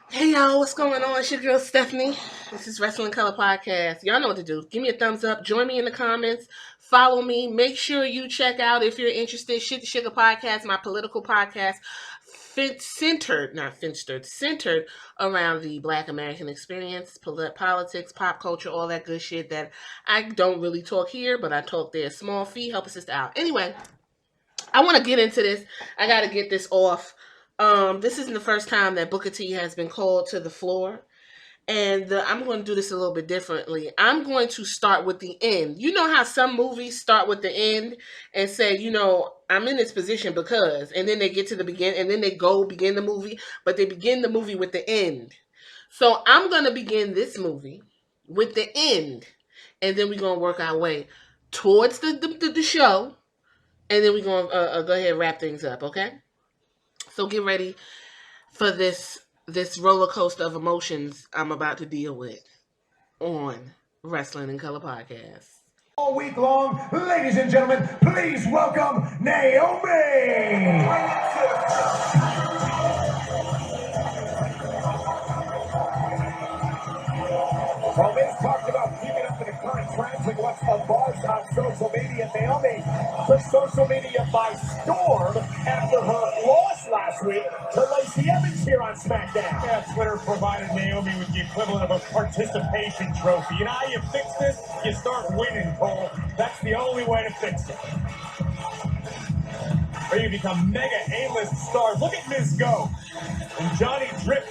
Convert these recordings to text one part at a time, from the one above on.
Hey y'all, what's going on? It's your girl Stephanie. This is Wrestling Color Podcast. Y'all know what to do. Give me a thumbs up. Join me in the comments. Follow me. Make sure you check out if you're interested. Shit the Sugar Podcast, my political podcast, centered around the Black American experience, politics, pop culture, all that good shit that I don't really talk here, but I talk there. Small fee, help a sister out. Anyway, I want to get into this. I got to get this off. This isn't the first time that Booker T has been called to the floor. And I'm going to do this a little bit differently. I'm going to start with the end. You know how some movies start with the end and say, I'm in this position because, and then they get to the beginning, and then they go begin the movie, but they begin the movie with the end. So I'm going to begin this movie with the end, and then we're going to work our way towards the show, and then we're going to go ahead and wrap things up, okay? So get ready for this roller coaster of emotions I'm about to deal with on Wrestling in Color Podcast. All week long, ladies and gentlemen, please welcome Naomi! Well, Miz talked about keeping up with the current trends and what's the buzz on social media. Naomi took social media by storm after her loss last week to Lacey Evans here on SmackDown. Yeah, Twitter provided Naomi with the equivalent of a participation trophy. You know how you fix this? You start winning, Cole. That's the only way to fix it. Or you become mega A-list stars. Look at Miz go. And Johnny drip.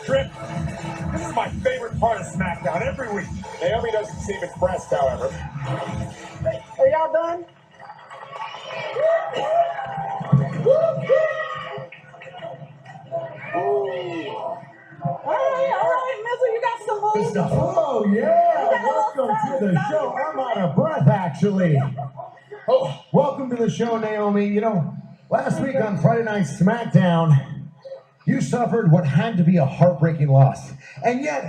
This is my favorite part of SmackDown every week. Naomi doesn't seem impressed, however. Are y'all done? All right, Mizzle, you got some moves. Oh, yeah! Welcome to the show. I'm out of breath, actually. Oh, welcome to the show, Naomi. You know, last week on Friday Night SmackDown, you suffered what had to be a heartbreaking loss. And yet,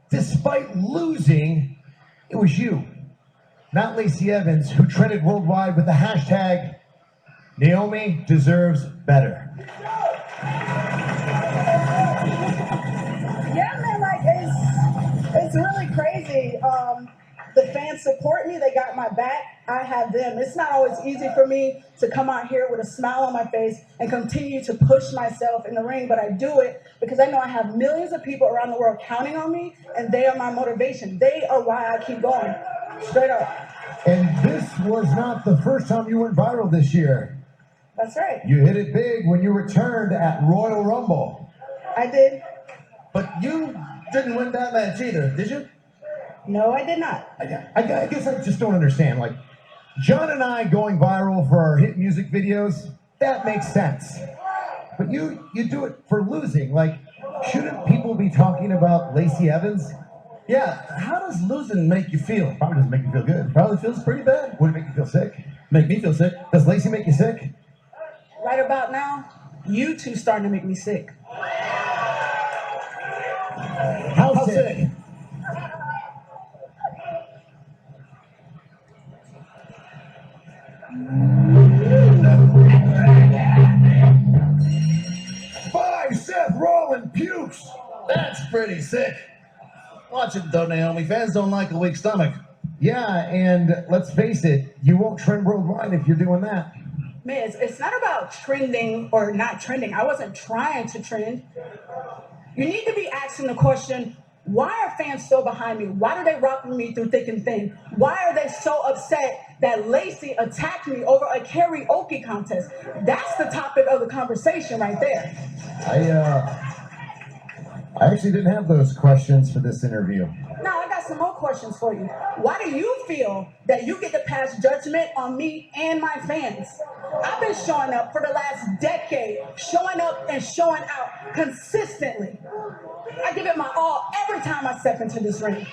despite losing, it was you, not Lacey Evans, who trended worldwide with the hashtag Naomi deserves better. Yeah, man, like it's really crazy. The fans support me. They got my back. I have them. It's not always easy for me to come out here with a smile on my face and continue to push myself in the ring, but I do it because I know I have millions of people around the world counting on me, and they are my motivation. They are why I keep going. Straight up. And this was not the first time you went viral this year. That's right. You hit it big when you returned at Royal Rumble. I did. But you didn't win that match either, did you? No, I did not. I guess I just don't understand. Like, John and I going viral for our hit music videos, that makes sense. But you do it for losing. Like, shouldn't people be talking about Lacey Evans? Yeah, how does losing make you feel? Probably doesn't make you feel good. Probably feels pretty bad. Would it make you feel sick? Make me feel sick. Does Lacey make you sick? Right about now, you two starting to make me sick. How sick? Five Seth Rollins pukes. That's pretty sick. Watch it though, Naomi. Fans don't like a weak stomach. Yeah, and let's face it, you won't trend worldwide if you're doing that. Man, it's not about trending or not trending. I wasn't trying to trend. You need to be asking the question, why are fans so behind me? Why do they rock with me through thick and thin? Why are they so upset that Lacey attacked me over a karaoke contest? That's the topic of the conversation right there. I actually didn't have those questions for this interview. Now, I got some more questions for you. Why do you feel that you get to pass judgment on me and my fans? I've been showing up for the last decade, showing up and showing out consistently. I give it my all every time I step into this ring.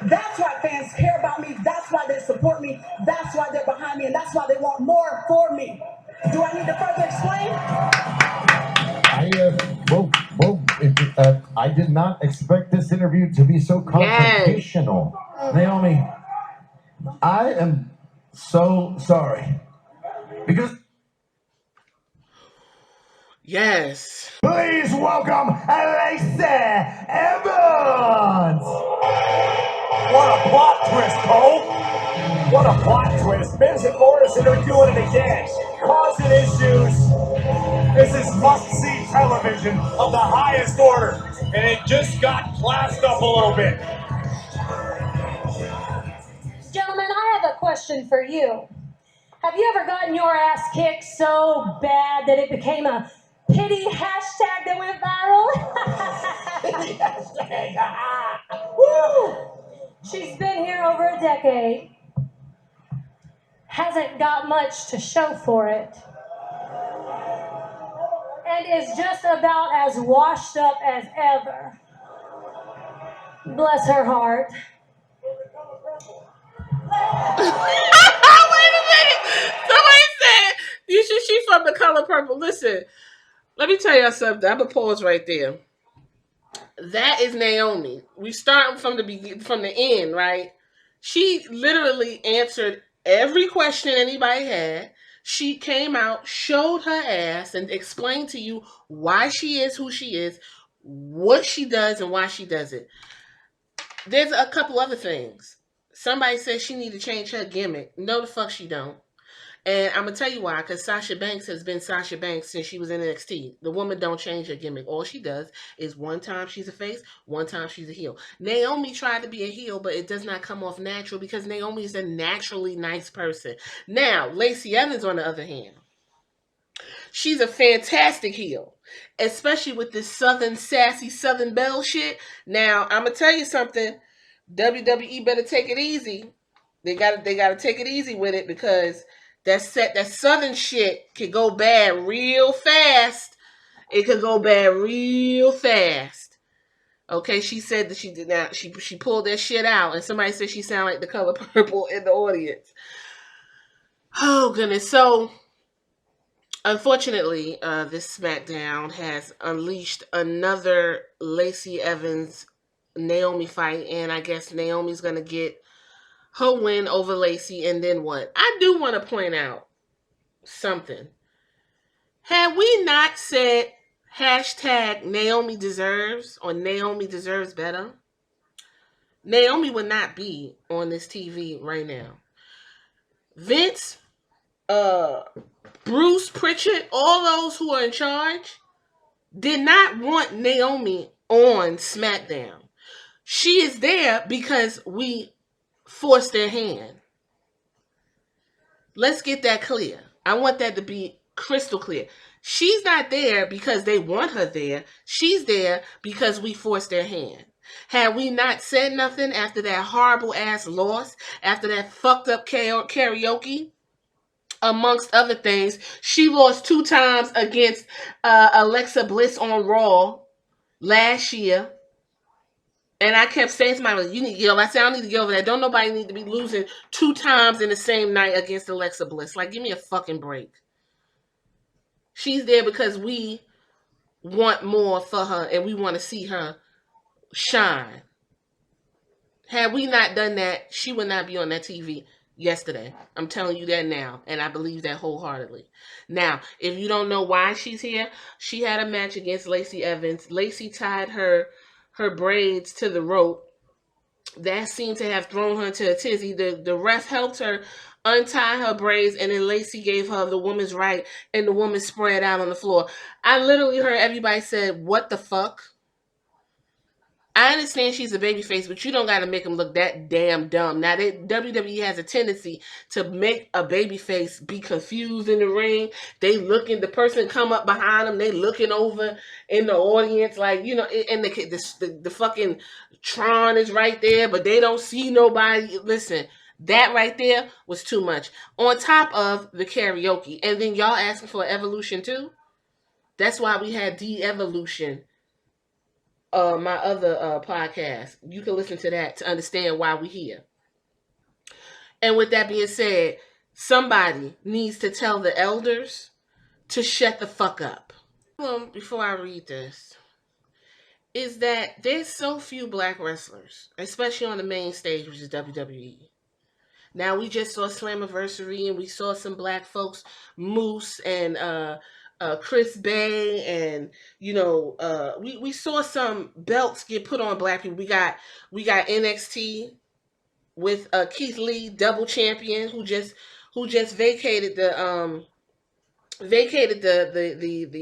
That's why fans care about me. That's why they support me. That's why they're behind me. And that's why they want more for me. Do I need to further explain? I did not expect this interview to be so confrontational. Naomi, I am so sorry. Because Yes. Please welcome Lacey What a plot twist. Miz and Morrison are doing it again, causing issues. This is must-see television of the highest order, and it just got classed up a little bit. Gentlemen, I have a question for you. Have you ever gotten your ass kicked so bad that it became a pity hashtag that went viral? Woo! She's been here over a decade, hasn't got much to show for it, and is just about as washed up as ever. Bless her heart. Wait a minute. Somebody said she from The Color Purple. Listen, let me tell y'all something. I'm gonna pause right there. That is Naomi. We start from the end, right? She literally answered every question anybody had. She came out, showed her ass, and explained to you why she is who she is, what she does, and why she does it. There's a couple other things. Somebody says she need to change her gimmick. No, the fuck she don't. And I'm gonna tell you why, because Sasha Banks has been Sasha Banks since she was in NXT. The woman don't change her gimmick. All she does is one time she's a face, one time she's a heel. Naomi tried to be a heel, but it does not come off natural because Naomi is a naturally nice person. Now, Lacey Evans, on the other hand, she's a fantastic heel, especially with this Southern sassy Southern Belle shit. Now, I'm gonna tell you something. WWE better take it easy. They gotta take it easy with it because that Southern shit can go bad real fast. It could go bad real fast. Okay, she said that she did not. She pulled that shit out, and somebody said she sounded like The Color Purple in the audience. Oh goodness. So unfortunately, this SmackDown has unleashed another Lacey Evans Naomi fight, and I guess Naomi's gonna get her win over Lacey, and then what? I do want to point out something. Had we not said hashtag Naomi deserves or Naomi deserves better, Naomi would not be on this TV right now. Vince, Bruce Pritchard, all those who are in charge did not want Naomi on SmackDown. She is there because we forced their hand. Let's get that clear. I want that to be crystal clear. She's not there because they want her there. She's there because we forced their hand. Had we not said nothing after that horrible ass loss, after that fucked up karaoke, amongst other things, she lost 2 times against Alexa Bliss on Raw last year. And I kept saying to myself, you need to get over that. I said, I need to get over that. Don't nobody need to be losing 2 times in the same night against Alexa Bliss. Like, give me a fucking break. She's there because we want more for her and we want to see her shine. Had we not done that, she would not be on that TV yesterday. I'm telling you that now, and I believe that wholeheartedly. Now, if you don't know why she's here, she had a match against Lacey Evans. Lacey tied her braids to the rope. That seemed to have thrown her into a tizzy. The ref helped her untie her braids, and then Lacey gave her the woman's right, and the woman spread out on the floor. I literally heard everybody said, what the fuck? I understand she's a babyface, but you don't got to make them look that damn dumb. Now, WWE has a tendency to make a babyface be confused in the ring. They looking, the person come up behind them, they looking over in the audience, like, you know, and the fucking Tron is right there, but they don't see nobody. Listen, that right there was too much. On top of the karaoke. And then y'all asking for Evolution too? That's why we had De-Evolution. My other podcast. You can listen to that to understand why we're here. And with that being said, somebody needs to tell the elders to shut the fuck up. Before I read this, is that there's so few black wrestlers, especially on the main stage, which is WWE. Now, we just saw Slammiversary, and we saw some black folks, Moose and Chris Bay, and you know, we saw some belts get put on black people. We got NXT with Keith Lee, double champion, who just vacated the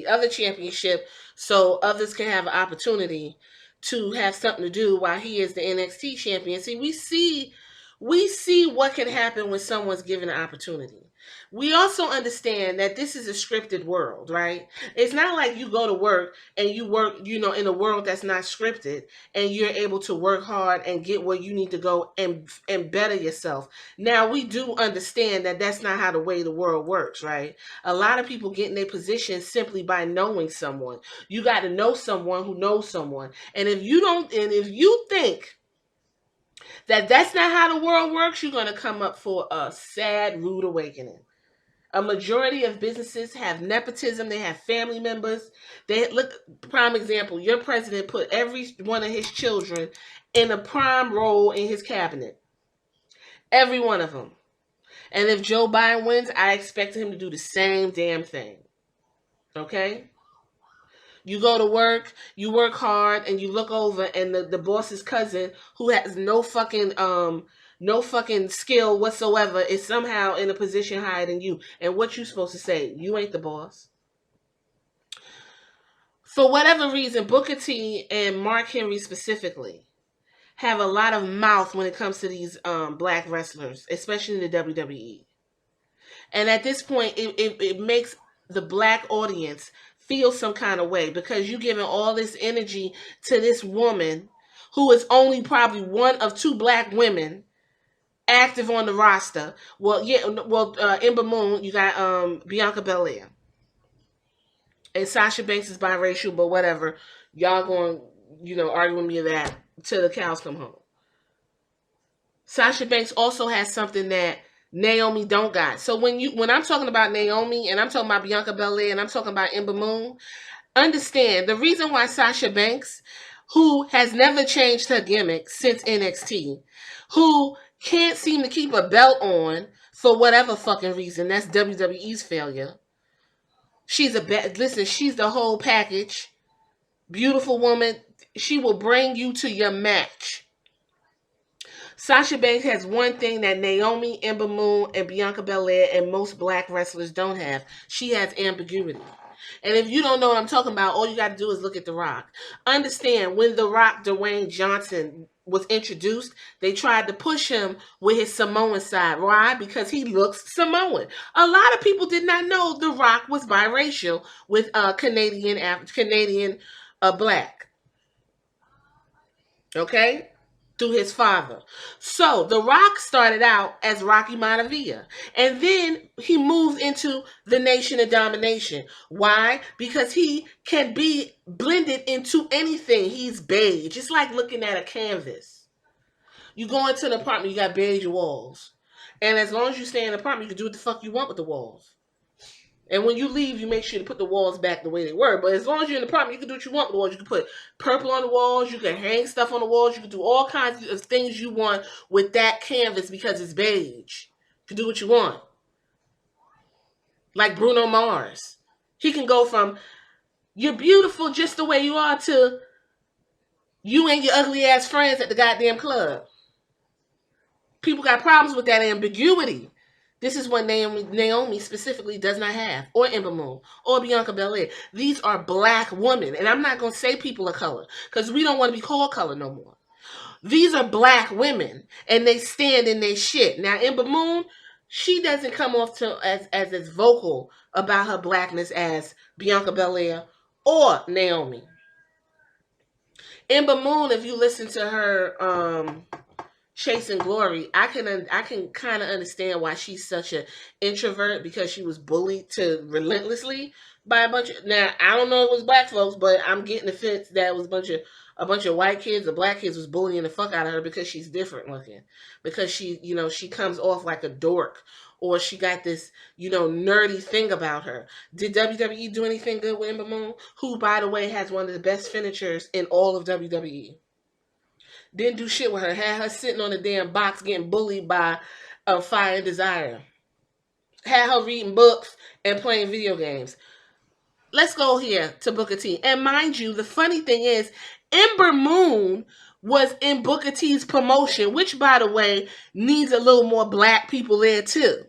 other championship so others can have an opportunity to have something to do while he is the NXT champion. See, we see what can happen when someone's given an opportunity. We also understand that this is a scripted world, right? It's not like you go to work and you work, in a world that's not scripted, and you're able to work hard and get where you need to go and better yourself. Now, we do understand that that's not how the way the world works, right? A lot of people get in their position simply by knowing someone. You got to know someone who knows someone. And if you think that that's not how the world works, you're going to come up for a sad, rude awakening. A majority of businesses have nepotism. They have family members. Prime example, your president put every one of his children in a prime role in his cabinet. Every one of them. And if Joe Biden wins, I expect him to do the same damn thing. Okay? You go to work, you work hard, and you look over, and the boss's cousin, who has no fucking skill whatsoever, is somehow in a position higher than you. And what you supposed to say? You ain't the boss. For whatever reason, Booker T and Mark Henry specifically have a lot of mouth when it comes to these black wrestlers, especially in the WWE. And at this point, it makes the black audience feel some kind of way, because you're giving all this energy to this woman who is only probably one of two black women active on the roster. Ember Moon, you got Bianca Belair. And Sasha Banks is biracial, but whatever. Y'all going, argue with me that till the cows come home. Sasha Banks also has something that Naomi don't got. So when I'm talking about Naomi, and I'm talking about Bianca Belair, and I'm talking about Ember Moon, understand the reason why Sasha Banks, who has never changed her gimmick since NXT, who can't seem to keep a belt on for whatever fucking reason, that's WWE's failure. She's she's the whole package. Beautiful woman. She will bring you to your match. Sasha Banks has one thing that Naomi, Ember Moon, and Bianca Belair and most black wrestlers don't have. She has ambiguity. And if you don't know what I'm talking about, all you got to do is look at The Rock. Understand, when The Rock, Dwayne Johnson, was introduced, they tried to push him with his Samoan side. Why? Because he looks Samoan. A lot of people did not know The Rock was biracial with Canadian black. Okay? Through his father. So The Rock started out as Rocky Maivia, and then he moved into the Nation of Domination. Why? Because he can be blended into anything. He's beige. It's like looking at a canvas. You go into an apartment, you got beige walls, and as long as you stay in the apartment, you can do what the fuck you want with the walls. And when you leave, you make sure to put the walls back the way they were. But as long as you're in the apartment, you can do what you want with the walls. You can put purple on the walls. You can hang stuff on the walls. You can do all kinds of things you want with that canvas because it's beige. You can do what you want. Like Bruno Mars. He can go from, you're beautiful just the way you are, to you and your ugly ass friends at the goddamn club. People got problems with that ambiguity. This is what Naomi specifically does not have, or Ember Moon, or Bianca Belair. These are black women, and I'm not going to say people of color, because we don't want to be called color no more. These are black women, and they stand in their shit. Now, Ember Moon, she doesn't come off as vocal about her blackness as Bianca Belair or Naomi. Ember Moon, if you listen to her Chasing Glory, I can kind of understand why she's such an introvert, because she was bullied to relentlessly by a bunch of, now I don't know if it was black folks, but I'm getting the sense that it was a bunch of white kids or black kids was bullying the fuck out of her because she's different looking, because she comes off like a dork, or she got this nerdy thing about her. Did WWE do anything good with Ember Moon, who by the way has one of the best finishers in all of WWE? Didn't do shit with her. Had her sitting on a damn box getting bullied by Fire and Desire. Had her reading books and playing video games. Let's go here to Booker T. And mind you, the funny thing is, Ember Moon was in Booker T's promotion, which, by the way, needs a little more black people there too.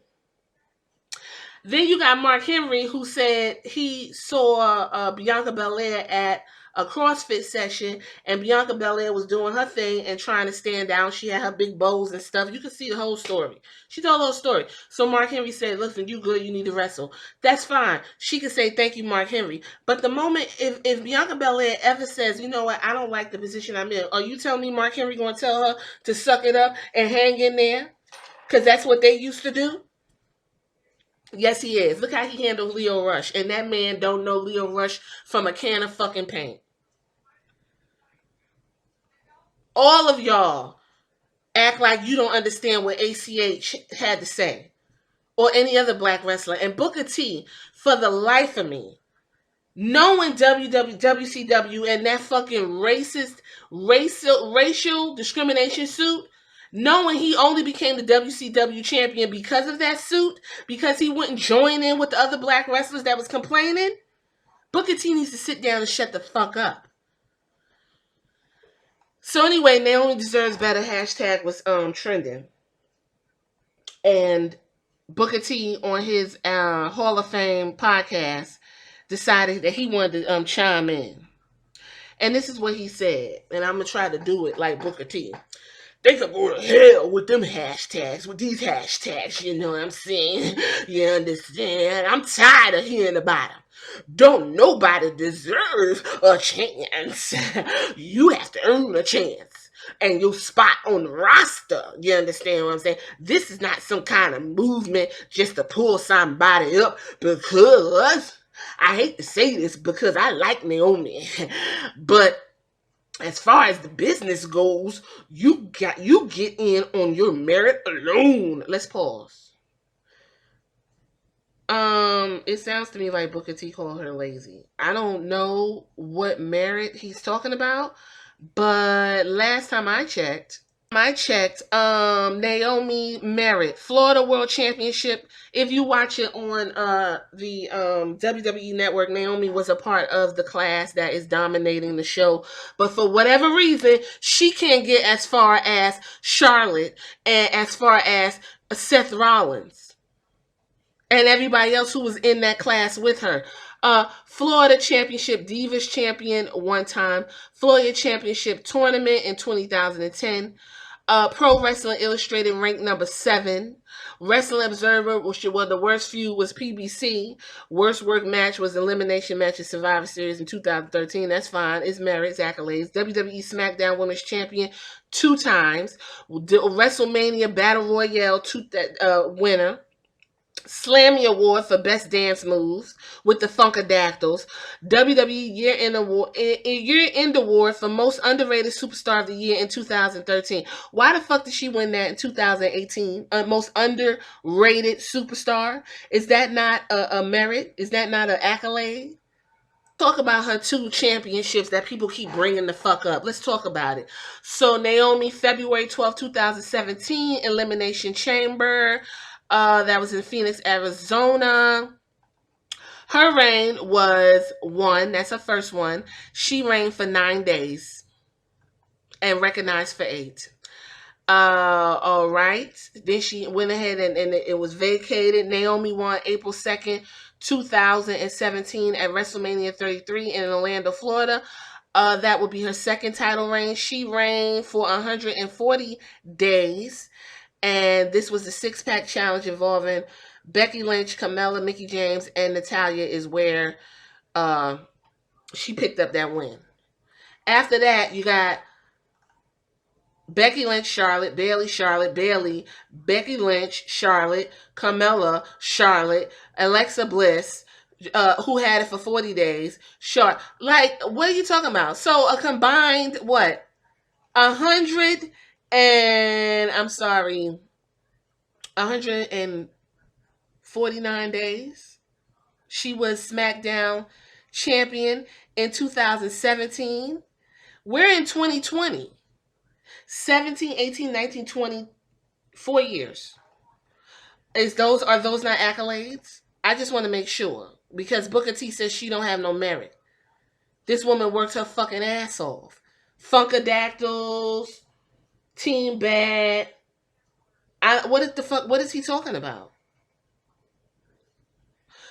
Then you got Mark Henry, who said he saw Bianca Belair at a CrossFit session, and Bianca Belair was doing her thing and trying to stand down. She had her big bows and stuff. You can see the whole story. She told the whole story. So Mark Henry said, listen, you good, you need to wrestle. That's fine. She can say, thank you, Mark Henry. But the moment, if Bianca Belair ever says, you know what, I don't like the position I'm in, are you telling me Mark Henry going to tell her to suck it up and hang in there? Because that's what they used to do? Yes, he is. Look how he handled Leo Rush. And that man don't know Leo Rush from a can of fucking paint. All of y'all act like you don't understand what ACH had to say. Or any other black wrestler. And Booker T, for the life of me, knowing WCW and that fucking racist, racial discrimination suit, knowing he only became the WCW champion because of that suit, because he wouldn't join in with the other black wrestlers that was complaining, Booker T needs to sit down and shut the fuck up. So anyway, Naomi Deserves Better hashtag was trending. And Booker T on his Hall of Fame podcast decided that he wanted to chime in. And this is what he said. And I'm going to try to do it like Booker T. They could go to hell with them hashtags, with these hashtags, you know what I'm saying? You understand? I'm tired of hearing about them. Don't nobody deserve a chance. You have to earn a chance. And your spot on the roster. You understand what I'm saying? This is not some kind of movement just to pull somebody up because, I hate to say this because I like Naomi, but as far as the business goes, you get in on your merit alone. Let's pause. It sounds to me like Booker T called her lazy. I don't know what merit he's talking about, but last time I checked, Naomi Merritt, Florida World Championship. If you watch it on the WWE Network, Naomi was a part of the class that is dominating the show. But for whatever reason, she can't get as far as Charlotte and as far as Seth Rollins and everybody else who was in that class with her. Florida Championship Divas Champion one time. Florida Championship Tournament in 2010. Pro Wrestling Illustrated ranked number 7. Wrestling Observer, which was the worst feud, was PBC. Worst work match was Elimination Match at Survivor Series in 2013. That's fine. It's merits, accolades. WWE SmackDown Women's Champion 2 times. The WrestleMania Battle Royale winner. Slammy Award for Best Dance Moves with the Funkadactyls. WWE Year-End Award for Most Underrated Superstar of the Year in 2013. Why the fuck did she win that in 2018? Most Underrated Superstar? Is that not a merit? Is that not an accolade? Talk about her 2 championships that people keep bringing the fuck up. Let's talk about it. So Naomi, February 12, 2017, Elimination Chamber. That was in Phoenix, Arizona. Her reign was 1. That's her first one. She reigned for 9 days and recognized for 8. All right. Then she went ahead and it was vacated. Naomi won April 2nd, 2017 at WrestleMania 33 in Orlando, Florida. That would be her second title reign. She reigned for 140 days. And this was the 6-pack challenge involving Becky Lynch, Carmella, Mickie James, and Natalya is where she picked up that win. After that, you got Becky Lynch, Charlotte, Bayley, Becky Lynch, Charlotte, Carmella, Charlotte, Alexa Bliss, who had it for 40 days. Like, what are you talking about? So a combined, 149 days. She was SmackDown champion in 2017. We're in 2020. 17, 18, 19, 20, 4 years. Are those not accolades? I just want to make sure. Because Booker T says she don't have no merit. This woman worked her fucking ass off Funkadactyls, Team Bad. What is he talking about?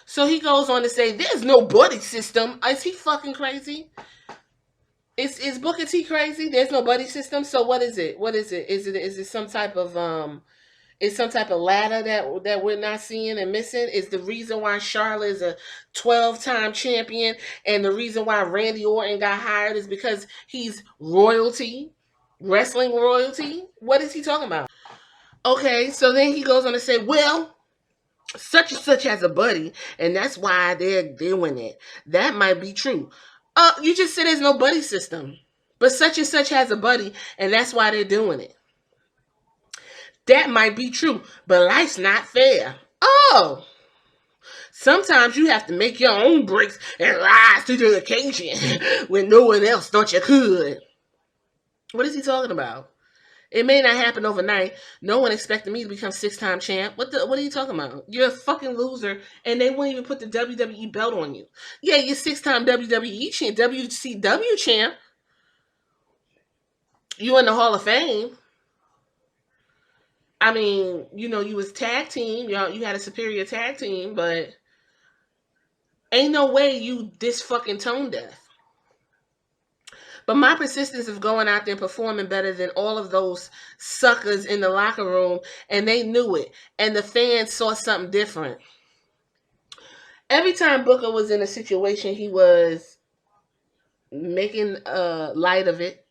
So he goes on to say, there's no buddy system. Is he fucking crazy? Is Booker T crazy? There's no buddy system. So what is it? What is it? Is it some type of ladder that we're not seeing and missing? Is the reason why Charlotte is a 12-time champion and the reason why Randy Orton got hired is because he's royalty, wrestling royalty? What is he talking about? Okay, so then he goes on to say, well, such and such has a buddy, and that's why they're doing it. That might be true. You just said there's no buddy system, but such and such has a buddy, and that's why they're doing it. That might be true, but life's not fair. Oh, sometimes you have to make your own breaks and rise to the occasion when no one else thought you could. What is he talking about? It may not happen overnight. No one expected me to become 6-time champ. What are you talking about? You're a fucking loser, and they won't even put the WWE belt on you. Yeah, you're 6-time WWE champ, WCW champ. You in the Hall of Fame. I mean, you was tag team. You had a superior tag team, but ain't no way you this fucking tone deaf. But my persistence of going out there and performing better than all of those suckers in the locker room, and they knew it, and the fans saw something different. Every time Booker was in a situation, he was making light of it.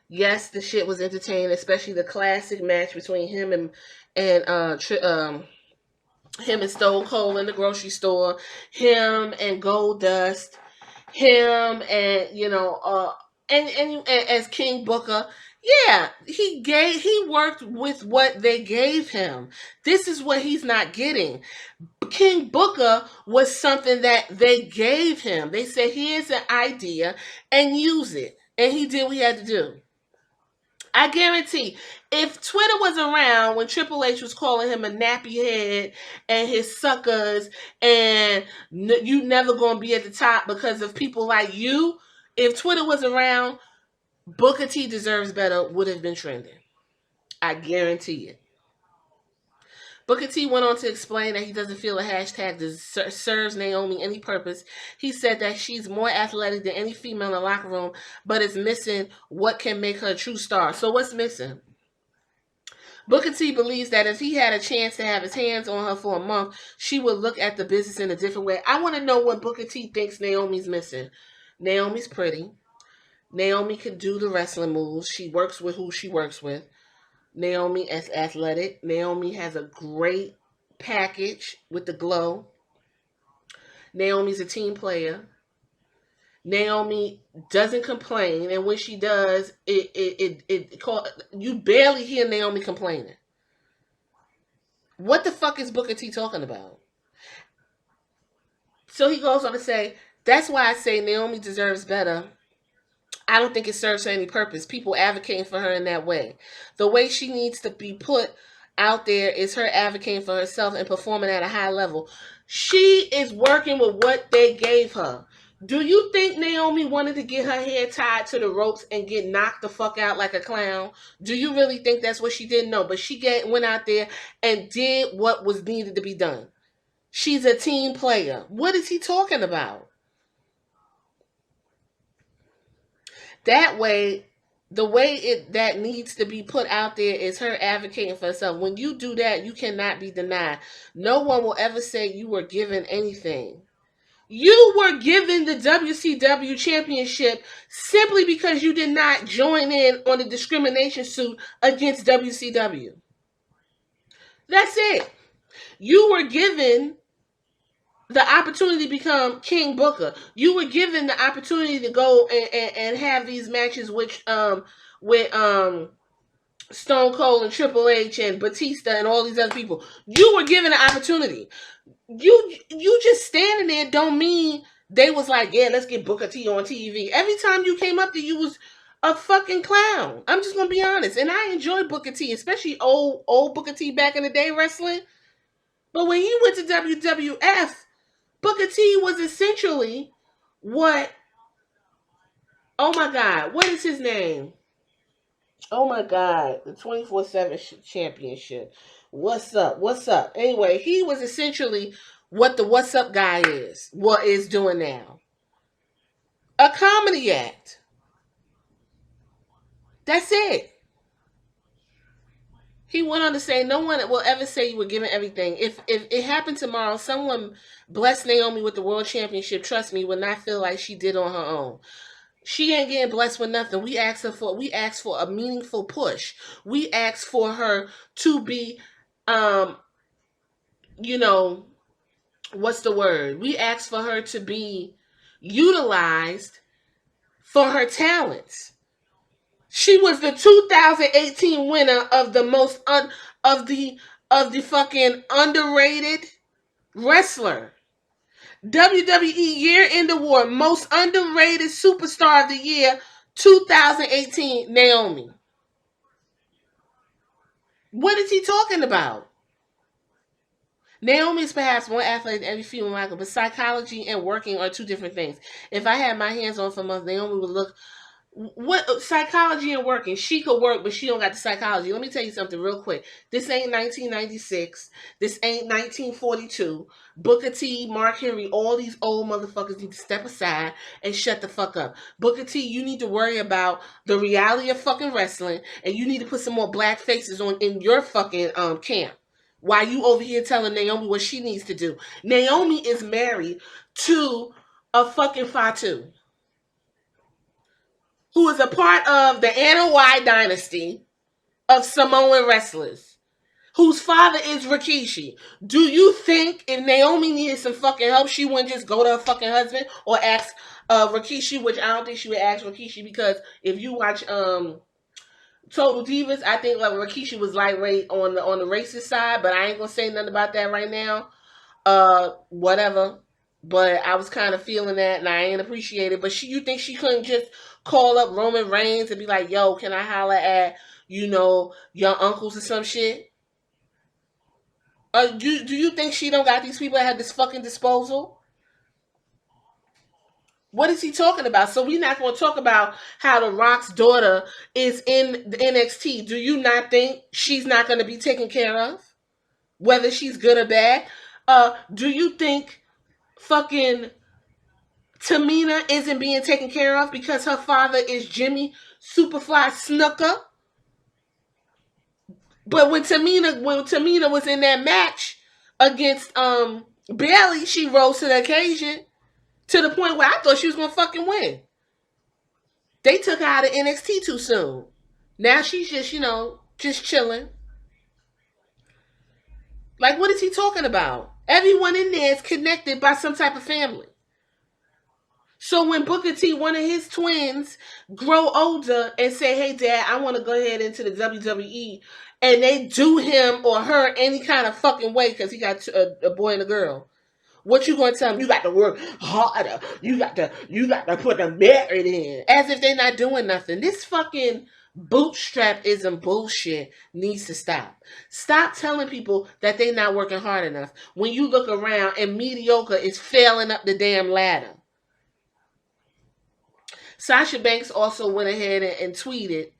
Yes, the shit was entertaining, especially the classic match between him and Stone Cold in the grocery store, him and Goldust, him and and as King Booker. Yeah, he worked with what they gave him. This is what he's not getting. King Booker was something that they gave him. They said, here's an idea and use it. And he did what he had to do. I guarantee, if Twitter was around when Triple H was calling him a nappy head and his suckers and you never going to be at the top because of people like you, if Twitter was around, Booker T Deserves Better would have been trending. I guarantee it. Booker T went on to explain that he doesn't feel a hashtag serves Naomi any purpose. He said that she's more athletic than any female in the locker room, but is missing what can make her a true star. So what's missing? Booker T believes that if he had a chance to have his hands on her for a month, she would look at the business in a different way. I want to know what Booker T thinks Naomi's missing. Naomi's pretty. Naomi can do the wrestling moves. She works with who she works with. Naomi is athletic. Naomi has a great package with the glow. Naomi's a team player. Naomi doesn't complain, and when she does, you barely hear Naomi complaining. What the fuck is Booker T talking about? So he goes on to say, that's why I say Naomi deserves better. I don't think it serves her any purpose. People advocating for her in that way. The way she needs to be put out there is her advocating for herself and performing at a high level. She is working with what they gave her. Do you think Naomi wanted to get her hair tied to the ropes and get knocked the fuck out like a clown? Do you really think that's what she did? No, but she went out there and did what was needed to be done. She's a team player. What is he talking about? That way, the way that needs to be put out there is her advocating for herself. When you do that, you cannot be denied. No one will ever say you were given anything. You were given the WCW championship simply because you did not join in on the discrimination suit against WCW. That's it. You were given the opportunity to become King Booker. You were given the opportunity to go and have these matches with Stone Cold and Triple H and Batista and all these other people. You were given the opportunity. You just standing there don't mean they was like, yeah, let's get Booker T on TV. Every time you came up there, you was a fucking clown. I'm just gonna be honest. And I enjoy Booker T, especially old Booker T back in the day wrestling. But when he went to WWF, Booker T was essentially what Oh my God, what is his name? Oh my God, the 24/7 championship. What's up? What's up? Anyway, he was essentially what the What's Up guy is. What is doing now? A comedy act. That's it. He went on to say, no one will ever say you were given everything. If it happened tomorrow, someone blessed Naomi with the world championship, trust me, would not feel like she did on her own. She ain't getting blessed with nothing. We asked for a meaningful push. We asked for her to be you know, what's the word? We asked for her to be utilized for her talents. She was the 2018 winner of the most of the fucking underrated wrestler. WWE Year End Award, most underrated superstar of the year, 2018, Naomi. What is he talking about? Naomi is perhaps more athletic than every female Michael, but psychology and working are two different things. If I had my hands on for months, Naomi would look. What psychology and working? She could work, but she don't got the psychology. Let me tell you something real quick. This ain't 1996. This ain't 1942. Booker T, Mark Henry, all these old motherfuckers need to step aside and shut the fuck up. Booker T, you need to worry about the reality of fucking wrestling, and you need to put some more black faces on in your fucking camp. Why you over here telling Naomi what she needs to do? Naomi is married to a fucking Fatu, who is a part of the Anoa'i dynasty of Samoan wrestlers, whose father is Rikishi. Do you think if Naomi needed some fucking help, she wouldn't just go to her fucking husband or ask Rikishi, which I don't think she would ask Rikishi, because if you watch Total Divas, I think like Rikishi was lightweight on the racist side, but I ain't gonna say nothing about that right now. Whatever. But I was kind of feeling that, and I ain't appreciate it. But you think she couldn't just call up Roman Reigns and be like, "Yo, can I holler at your uncles or some shit?" Do you think she don't got these people at this fucking disposal? What is he talking about? So we're not going to talk about how The Rock's daughter is in the NXT. Do you not think she's not going to be taken care of, whether she's good or bad? Do you think fucking Tamina isn't being taken care of because her father is Jimmy Superfly Snooker? But when Tamina was in that match against Bayley, she rose to the occasion to the point where I thought she was gonna fucking win. They took her out of NXT too soon. Now she's just, just chilling. Like, what is he talking about? Everyone in there is connected by some type of family. So when Booker T, one of his twins, grow older and say, "Hey, Dad, I want to go ahead into the WWE," and they do him or her any kind of fucking way because he got a boy and a girl, what you gonna tell them? You got to work harder. You got to put the merit in, as if they're not doing nothing. This fucking bootstrapism bullshit needs to stop. Stop telling people that they're not working hard enough when you look around and mediocre is failing up the damn ladder. Sasha Banks also went ahead and tweeted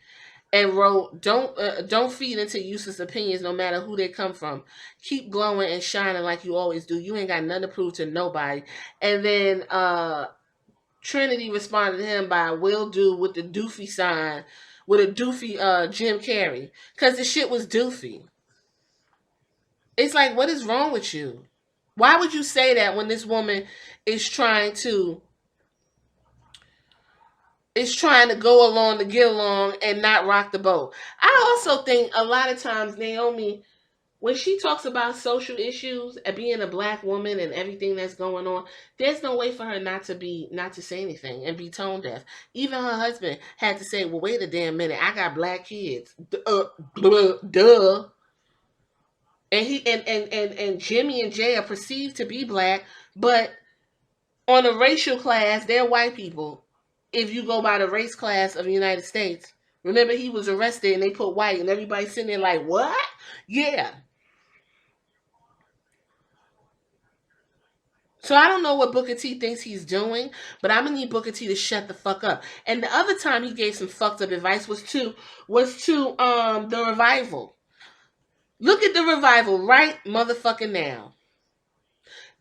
and wrote, don't feed into useless opinions no matter who they come from. Keep glowing and shining like you always do. You ain't got nothing to prove to nobody." And then Trinity responded to him by "will do" with the doofy sign, with a doofy Jim Carrey, because the shit was doofy. It's like, what is wrong with you? Why would you say that when this woman is trying to go along to get along and not rock the boat? I also think a lot of times Naomi, when she talks about social issues and being a black woman and everything that's going on, there's no way for her not to say anything and be tone deaf. Even her husband had to say, "Well, wait a damn minute, I got black kids." Duh. And he and Jimmy and Jay are perceived to be black, but on a racial class, they're white people. If you go by the race class of the United States, remember he was arrested and they put white, and everybody's sitting there like, "What?" Yeah. So I don't know what Booker T thinks he's doing, but I'm gonna need Booker T to shut the fuck up. And the other time he gave some fucked up advice was to the Revival. Look at the Revival right motherfucking now,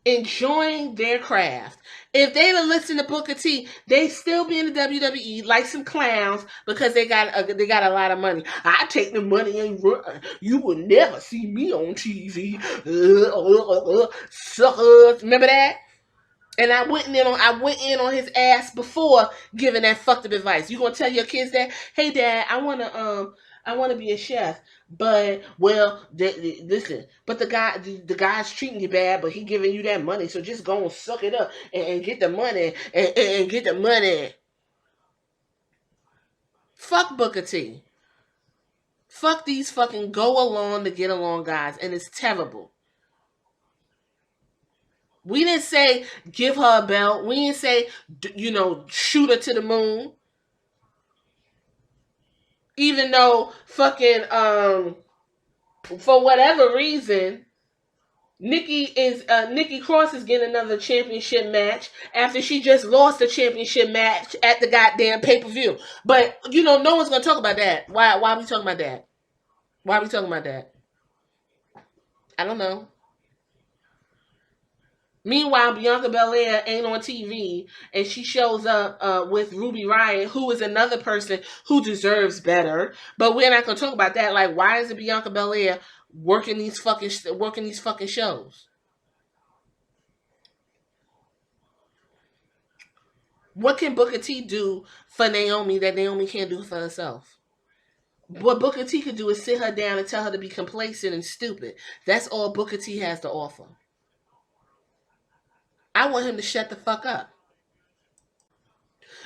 enjoying their craft. If they'd have listened to Booker T, they'd still be in the WWE like some clowns because they got a lot of money. I take the money and run. You will never see me on TV. Suckers. Remember that? And I went in on his ass before giving that fucked up advice. You gonna tell your kids that, hey dad, I wanna be a chef, but listen, but the guy's treating you bad, but he giving you that money, so just go and suck it up and get the money and get the money. Fuck Booker T. Fuck these fucking go along to get along guys, and it's terrible. We didn't say give her a belt. We didn't say, shoot her to the moon. Even though fucking, for whatever reason, Nikki Cross is getting another championship match after she just lost the championship match at the goddamn pay-per-view. But, no one's going to talk about that. Why are we talking about that? Why are we talking about that? I don't know. Meanwhile, Bianca Belair ain't on TV, and she shows up with Ruby Riott, who is another person who deserves better. But we're not gonna talk about that. Like, why isn't Bianca Belair working these fucking shows? What can Booker T do for Naomi that Naomi can't do for herself? What Booker T could do is sit her down and tell her to be complacent and stupid. That's all Booker T has to offer. I want him to shut the fuck up.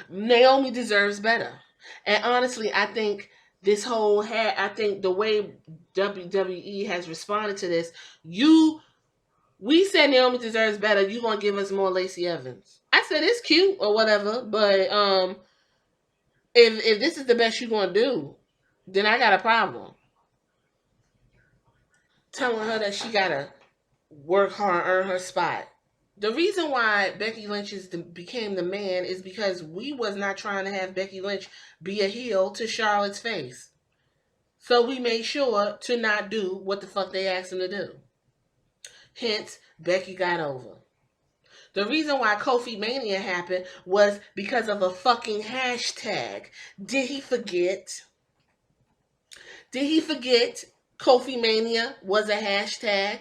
Naomi deserves better. And honestly, I think the way WWE has responded to this, we said Naomi deserves better, you gonna give us more Lacey Evans. I said it's cute or whatever, but if this is the best you're gonna do, then I got a problem. Telling her that she gotta work hard, earn her spot. The reason why Becky Lynch became the man is because we was not trying to have Becky Lynch be a heel to Charlotte's face. So we made sure to not do what the fuck they asked him to do. Hence, Becky got over. The reason why Kofi Mania happened was because of a fucking hashtag. Did he forget? Did he forget Kofi Mania was a hashtag?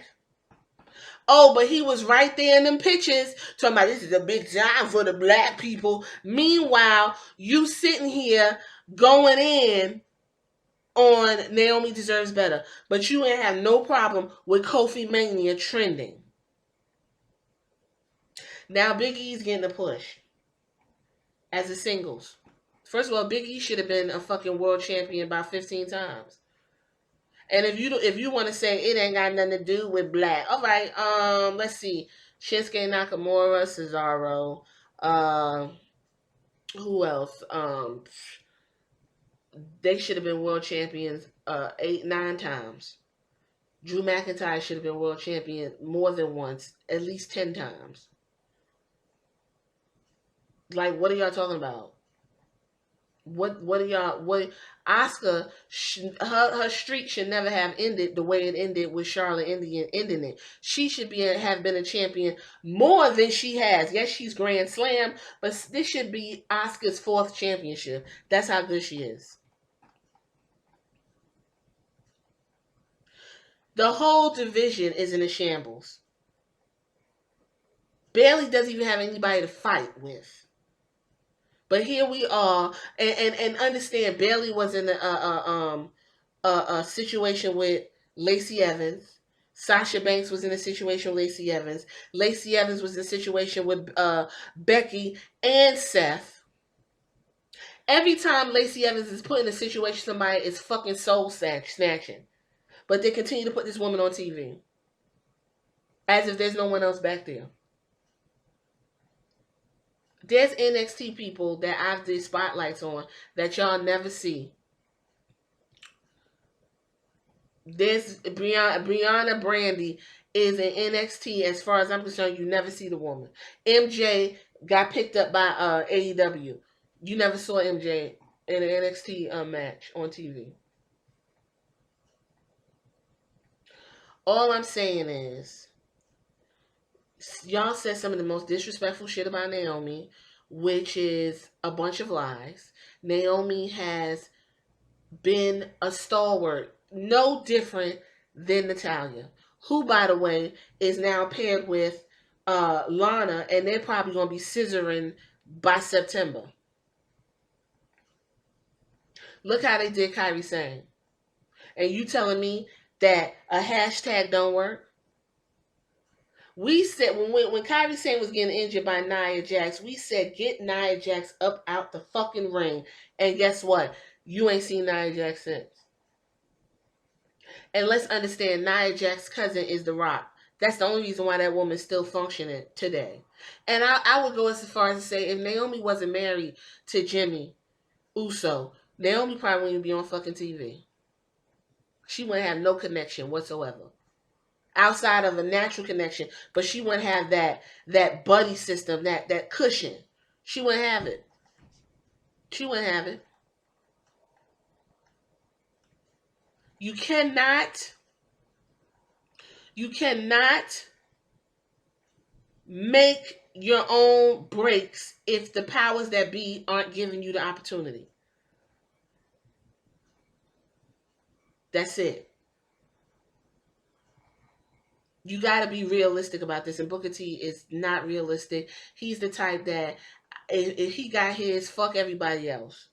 Oh, but he was right there in them pictures talking about this is a big time for the black people. Meanwhile, you sitting here going in on Naomi deserves better. But you ain't have no problem with Kofi Mania trending. Now Big E's getting a push as a singles. First of all, Big E should have been a fucking world champion about 15 times. And if you want to say it ain't got nothing to do with black, all right. Let's see, Shinsuke Nakamura, Cesaro, who else? They should have been world champions 8-9 times. Drew McIntyre should have been world champion more than once, at least 10 times. Like, what are y'all talking about? What Asuka, her streak should never have ended the way it ended with Charlotte ending it. She should have been a champion more than she has. Yes, she's Grand Slam, but this should be Asuka's 4th championship. That's how good she is. The whole division is in a shambles. Bayley doesn't even have anybody to fight with. But here we are, and understand Bayley was in a situation with Lacey Evans. Sasha Banks was in a situation with Lacey Evans. Lacey Evans was in a situation with Becky and Seth. Every time Lacey Evans is put in a situation, somebody is fucking soul snatching. But they continue to put this woman on TV. As if there's no one else back there. There's NXT people that I've did spotlights on that y'all never see. There's Brianna Brandy is in NXT. As far as I'm concerned, you never see the woman. MJ got picked up by AEW. You never saw MJ in an NXT match on TV. All I'm saying is, y'all said some of the most disrespectful shit about Naomi, which is a bunch of lies. Naomi has been a stalwart, no different than Natalya, who, by the way, is now paired with Lana, and they're probably going to be scissoring by September. Look how they did Kairi Sane. And you telling me that a hashtag don't work? We said when Kairi Sane was getting injured by Nia Jax, we said get Nia Jax up out the fucking ring. And guess what? You ain't seen Nia Jax since. And let's understand, Nia Jax's cousin is The Rock. That's the only reason why that woman's still functioning today. And I would go as far as to say, if Naomi wasn't married to Jimmy Uso, Naomi probably wouldn't be on fucking TV. She wouldn't have no connection whatsoever. Outside of a natural connection, but she wouldn't have that buddy system, that cushion. She wouldn't have it. She wouldn't have it. You cannot make your own breaks if the powers that be aren't giving you the opportunity. That's it. You got to be realistic about this, and Booker T is not realistic. He's the type that if he got his, fuck everybody else.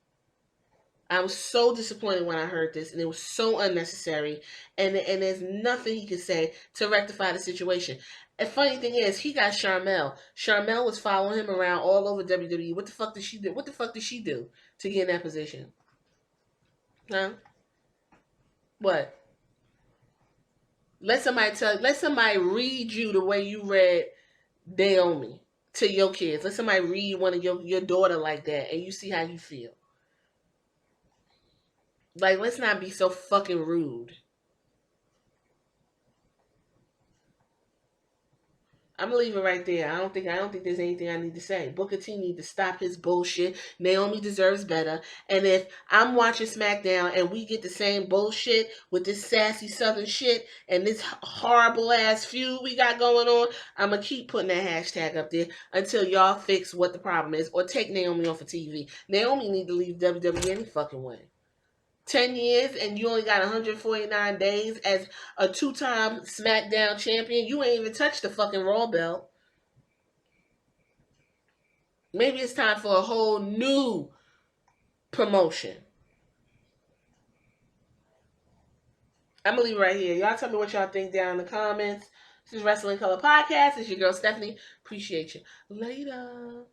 I was so disappointed when I heard this, and it was so unnecessary, and there's nothing he could say to rectify the situation. And funny thing is, he got Sharmell. Sharmell was following him around all over WWE. What the fuck did she do? What the fuck did she do to get in that position? Huh? What? Let somebody read you the way you read Naomi to your kids. Let somebody read one of your daughter like that, and you see how you feel. Like, let's not be so fucking rude. I'm gonna leave it right there. I don't think there's anything I need to say. Booker T need to stop his bullshit. Naomi deserves better. And if I'm watching SmackDown and we get the same bullshit with this sassy Southern shit and this horrible ass feud we got going on, I'm gonna keep putting that hashtag up there until y'all fix what the problem is or take Naomi off of TV. Naomi need to leave WWE any fucking way. 10 years and you only got 149 days as a 2-time SmackDown champion. You ain't even touched the fucking Raw belt. Maybe it's time for a whole new promotion. I'm going to leave it right here. Y'all tell me what y'all think down in the comments. This is Wrestling Color Podcast. It's your girl Stephanie. Appreciate you. Later.